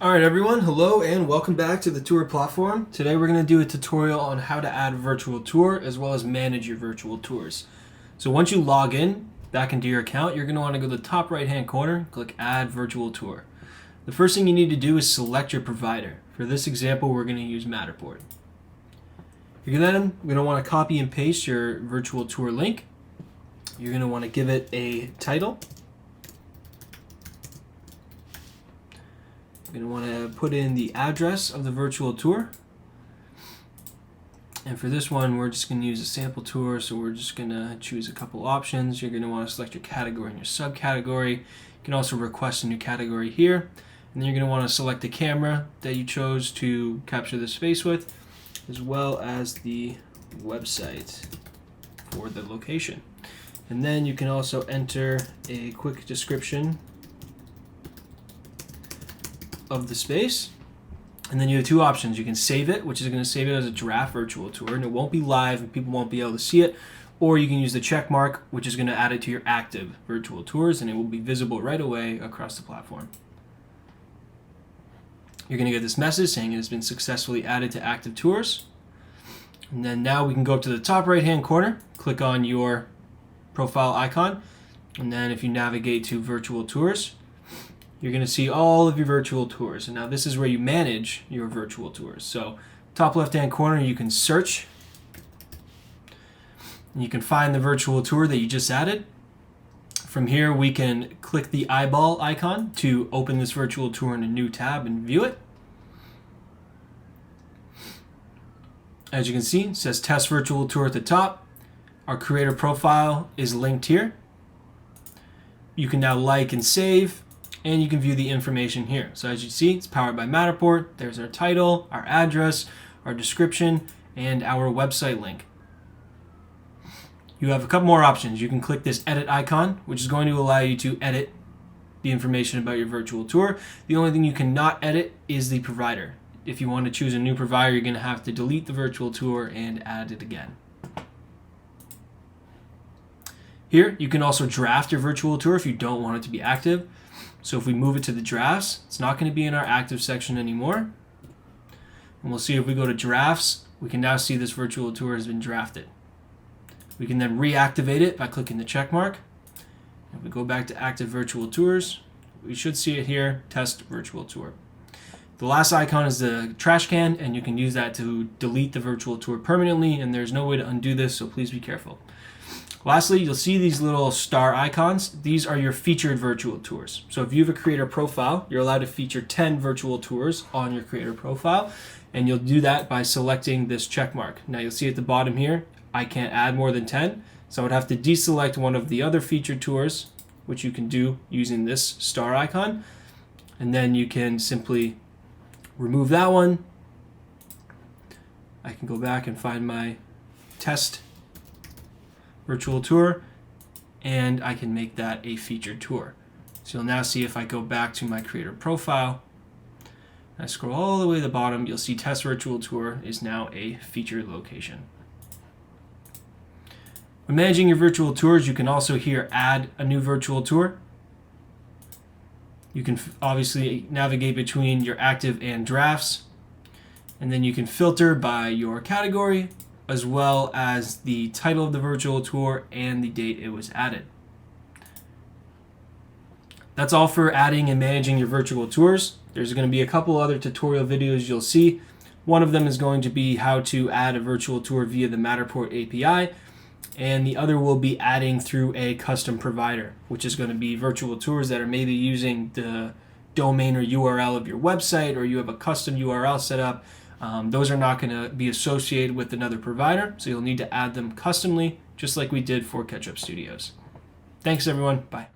Alright everyone, hello and welcome back to the TOURIT platform. Today we're going to do a tutorial on how to add a virtual tour as well as manage your virtual tours. So once you log in back into your account, you're going to want to go to the top right hand corner, click Add Virtual Tour. The first thing you need to do is select your provider. For this example, we're going to use Matterport. You're then going to want to copy and paste your virtual tour link. You're going to want to give it a title. You're going to want to put in the address of the virtual tour. And for this one, we're just going to use a sample tour, so we're just going to choose a couple options. You're going to want to select your category and your subcategory. You can also request a new category here. And then you're going to want to select the camera that you chose to capture the space with, as well as the website for the location. And then you can also enter a quick description of the space. And then you have two options. You can save it, which is going to save it as a draft virtual tour, and it won't be live and people won't be able to see it. Or you can use the check mark, which is going to add it to your active virtual tours, and it will be visible right away across the platform. You're going to get this message saying it has been successfully added to active tours. And then now we can go up to the top right hand corner, click on your profile icon, and then if you navigate to virtual tours, you're going to see all of your virtual tours. And now this is where you manage your virtual tours. So top left hand corner, you can search and you can find the virtual tour that you just added. From here we can click the eyeball icon to open this virtual tour in a new tab and view it. As you can see, it says test virtual tour at the top. Our creator profile is linked here. You can now like and save, and you can view the information here. So as you see, it's powered by Matterport. There's our title, our address, our description, and our website link. You have a couple more options. You can click this edit icon, which is going to allow you to edit the information about your virtual tour. The only thing you cannot edit is the provider. If you want to choose a new provider, you're going to have to delete the virtual tour and add it again. Here, you can also draft your virtual tour if you don't want it to be active. So if we move it to the drafts, it's not going to be in our active section anymore. And we'll see if we go to drafts, we can now see this virtual tour has been drafted. We can then reactivate it by clicking the check mark. If we go back to active virtual tours, we should see it here, test virtual tour. The last icon is the trash can, and you can use that to delete the virtual tour permanently, and there's no way to undo this, so please be careful. Lastly, you'll see these little star icons. These are your featured virtual tours. So if you have a creator profile, you're allowed to feature 10 virtual tours on your creator profile, and you'll do that by selecting this check mark. Now you'll see at the bottom here, I can't add more than 10, so I would have to deselect one of the other featured tours, which you can do using this star icon, and then you can simply remove that one. I can go back and find my test virtual tour, and I can make that a featured tour. So you'll now see if I go back to my creator profile, and I scroll all the way to the bottom, you'll see test virtual tour is now a featured location. When managing your virtual tours, you can also here add a new virtual tour. You can obviously navigate between your active and drafts, and then you can filter by your category, as well as the title of the virtual tour and the date it was added. That's all for adding and managing your virtual tours. There's going to be a couple other tutorial videos you'll see. One of them is going to be how to add a virtual tour via the Matterport API, and the other will be adding through a custom provider, which is going to be virtual tours that are maybe using the domain or URL of your website, or you have a custom URL set up. Those are not going to be associated with another provider, so you'll need to add them customly, just like we did for Ketchup Studios. Thanks everyone, bye.